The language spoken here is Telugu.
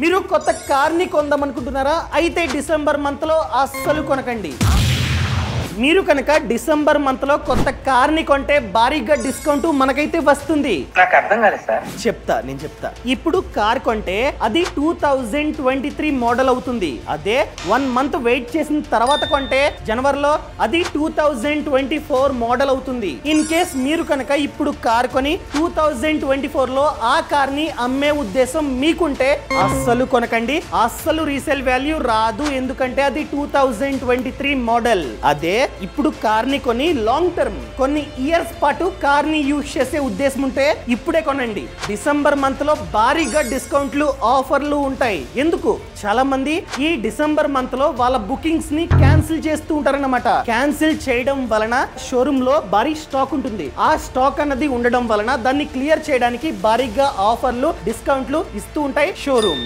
మీరు కొత్త కార్ని కొందామనుకుంటున్నారా? అయితే డిసెంబర్ మంత్ లో అస్సలు కొనకండి. మీరు కనుక డిసెంబర్ మంత్ లో కొత్త కార్ని కొంటే భారీగా డిస్కౌంట్ మనకైతే వస్తుంది. నాకు అర్థం కాలేదు సార్. నేను చెప్తా. ఇప్పుడు కార్ కొంటే అది 2023 మోడల్ అవుతుంది. అదే 1 మంత్ వెయిట్ చేసిన తర్వాత కొంటే జనవరిలో అది 2024 మోడల్ అవుతుంది. ఇన్ కేస్ మీరు కనుక ఇప్పుడు కార్ కొని 2024 లో ఆ కార్ ని అమ్మే ఉద్దేశం మీకుంటే అస్సలు కొనకండి. అస్సలు రీసేల్ వాల్యూ రాదు, ఎందుకంటే అది 2023 మోడల్. అదే ఇప్పుడు కార్ ని కొని లాంగ్ టర్మ్ కొన్ని ఇయర్స్ పాటు కార్ ని యూజ్ చేసే ఉద్దేశం ఉంటే ఇప్పుడే కొనండి. డిసెంబర్ మంత్ లో భారీగా డిస్కౌంట్లు ఆఫర్లు ఉంటాయి. ఎందుకు? చాలా మంది ఈ డిసెంబర్ మంత్ లో వాళ్ళ బుకింగ్స్ ని క్యాన్సిల్ చేస్తూ ఉంటారన్నమాట. క్యాన్సిల్ చేయడం వలన షోరూమ్ లో భారీ స్టాక్ ఉంటుంది. ఆ స్టాక్ అన్నది ఉండడం వలన దాన్ని క్లియర్ చేయడానికి భారీగా ఆఫర్లు డిస్కౌంట్లు ఇస్తూ ఉంటాయి షోరూమ్.